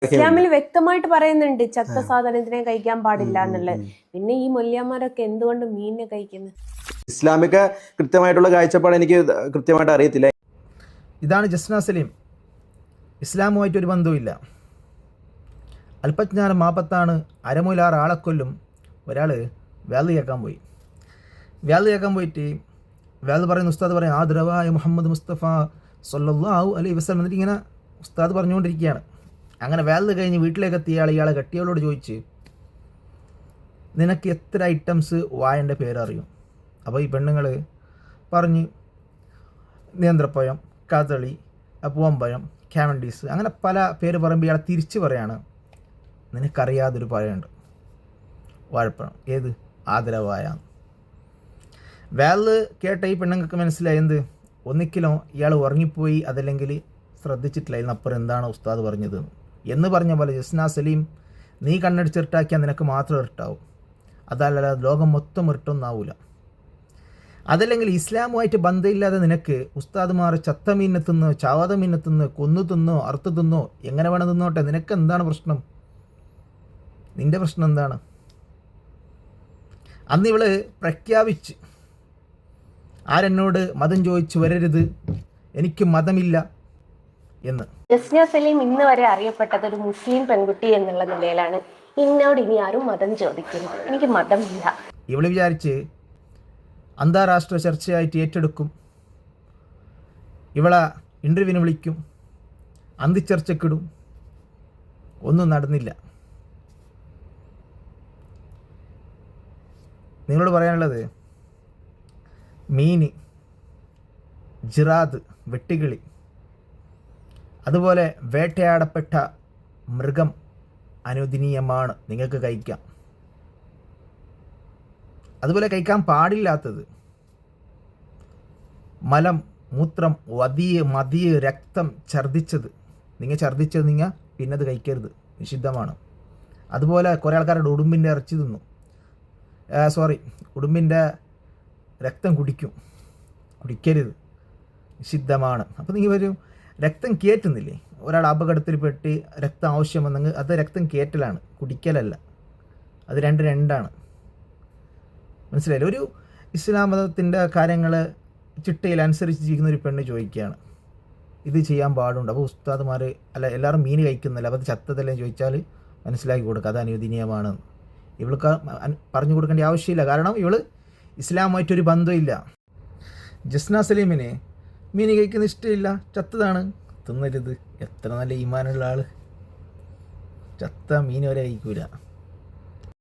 ഇസ്ലാമിൽ വ്യക്തമായിട്ട് പറയുന്നുണ്ട് ചത്ത സാധനത്തിനെ കഴിക്കാൻ പാടില്ല എന്നുള്ളത്. പിന്നെ ഈ മൊല്യന്മാരൊക്കെ എന്തുകൊണ്ട് മീനിനെ കഴിക്കുന്നു? ഇസ്ലാമിക കൃത്യമായിട്ടുള്ള കാഴ്ചപ്പാട് എനിക്ക് കൃത്യമായിട്ട് അറിയത്തില്ല. ഇതാണ് ജസ്ന സലീം. ഇസ്ലാമുമായിട്ടൊരു ബന്ധവുമില്ല. അല്പജ്ഞാനം മാപത്താണ്, അരമുലാറ് ആളെക്കൊല്ലും. ഒരാൾ വേദ കേൾക്കാൻ പോയിട്ട് വേദ പറയുന്ന ഉസ്താദ് പറയും ആദരവായ മുഹമ്മദ് മുസ്തഫ സല്ലല്ലാഹു അലൈഹി വസല്ലം എന്നിട്ട് ഇങ്ങനെ ഉസ്താദ് പറഞ്ഞുകൊണ്ടിരിക്കുകയാണ്. അങ്ങനെ വേദ കഴിഞ്ഞ് വീട്ടിലേക്ക് എത്തിയ ഇയാളെ കെട്ടിയവളോട് ചോദിച്ച് നിനക്ക് എത്ര ഐറ്റംസ് വായൻ്റെ പേരറിയും? അപ്പോൾ ഈ പെണ്ണുങ്ങൾ പറഞ്ഞ് നേന്ത്രപ്പഴം, കദളി, പൂവമ്പഴം, കാമൻഡീസ്, അങ്ങനെ പല പേര് പറയുമ്പോൾ ഇയാളെ തിരിച്ച് പറയാണ് നിനക്കറിയാതൊരു പഴമുണ്ട്, വാഴപ്പഴം. ഏത്? ആദരവായ. വേദ കേട്ട ഈ പെണ്ണുങ്ങൾക്ക് മനസ്സിലായി എന്ത്? ഒന്നിക്കിലോ ഇയാൾ ഉറങ്ങിപ്പോയി, അതല്ലെങ്കിൽ ശ്രദ്ധിച്ചിട്ടില്ല ഇതിനപ്പുറം എന്താണ് ഉസ്താദ് പറഞ്ഞത് എന്ന് പറഞ്ഞ പോലെ ജസ്ന സലീം, നീ കണ്ണടിച്ചിട്ടാക്കിയാൽ നിനക്ക് മാത്രം ഇരട്ടാവും, അതല്ല ലോകം മൊത്തം ഇരട്ടൊന്നാവൂല. അതല്ലെങ്കിൽ ഇസ്ലാമുമായിട്ട് ബന്ധമില്ലാതെ നിനക്ക് ഉസ്താദുമാർ ചത്ത മീനിനെ തിന്നോ, ചാവാത മീനിനെ തിന്നോ, കൊന്നു തിന്നോ, അറുത്ത് തിന്നോ, എങ്ങനെ വേണം തിന്നോട്ടെ, നിനക്ക് എന്താണ് പ്രശ്നം? നിൻ്റെ പ്രശ്നം എന്താണ്? അന്ന് ഇവള് പ്രഖ്യാപിച്ച് ആരെന്നോട് മതം ചോദിച്ചു വരരുത്, എനിക്ക് മതമില്ല എന്ന്. ജസ്ന സലീം ഇന്ന് വരെ അറിയപ്പെട്ടത് ഒരു മുസ്ലിം പെൺകുട്ടി എന്നുള്ള നിലയിലാണ്. എന്നോട് ഇനി ആരും മതം ചോദിക്കുന്നു, എനിക്ക് മതമില്ല. ഇവള് വിചാരിച്ച് അന്താരാഷ്ട്ര ചർച്ചയായിട്ട് ഏറ്റെടുക്കും, ഇവളെ ഇൻ്റർവ്യൂവിന് വിളിക്കും, അന്തിച്ചർച്ചക്കിടും. ഒന്നും നടന്നില്ല. നിങ്ങളോട് പറയാനുള്ളത്, മീൻ, ജിറാദ്, വെട്ടുകിളി, അതുപോലെ വേട്ടയാടപ്പെട്ട മൃഗം അനുവദനീയമാണ്, നിങ്ങൾക്ക് കഴിക്കാം. അതുപോലെ കഴിക്കാൻ പാടില്ലാത്തത് മലം, മൂത്രം, മതിയ്, രക്തം, ഛർദ്ദിച്ചത്. നിങ്ങൾ പിന്നെ അത് കഴിക്കരുത്, നിഷിദ്ധമാണ്. അതുപോലെ കുറേ ആൾക്കാരുടെ ഉടുമ്പിൻ്റെ ഇറച്ചി തിന്നു, ഉടുമ്പിൻ്റെ രക്തം കുടിക്കരുത്, നിഷിദ്ധമാണ്. അപ്പോൾ നിങ്ങൾ വരും രക്തം കയറ്റുന്നില്ലേ, ഒരാൾ അപകടത്തിൽപ്പെട്ട് രക്തം ആവശ്യം വന്നെങ്കിൽ അത് രക്തം കയറ്റലാണ്, കുടിക്കലല്ല. അത് രണ്ടാണ്. മനസ്സിലായില്ല? ഒരു ഇസ്ലാം മതത്തിൻ്റെ കാര്യങ്ങൾ ചിട്ടയിൽ അനുസരിച്ച് ചെയ്യുന്ന ഒരു പെണ്ണ് ചോദിക്കുകയാണ് ഇത് ചെയ്യാൻ പാടുണ്ട്. അപ്പോൾ ഉസ്താദുമാർ അല്ല എല്ലാവരും മീൻ കഴിക്കുന്നില്ല, അപ്പോൾ അത് ചത്തതല്ലേ ചോദിച്ചാൽ മനസ്സിലാക്കി കൊടുക്കുക, അത് അനുവദനീയമാണ്. ഇവൾക്ക് പറഞ്ഞു കൊടുക്കേണ്ട ആവശ്യമില്ല, കാരണം ഇവള് ഇസ്ലാമായിട്ടൊരു ബന്ധമില്ല. ജസ്ന സലീമിന് മീൻ കഴിക്കുന്ന ഇഷ്ടമില്ല, ചത്തതാണ്, തിന്നരുത്. എത്ര നല്ല ഈമാനുള്ള ആൾ, ചത്ത മീൻ വരെ കഴിക്കൂല.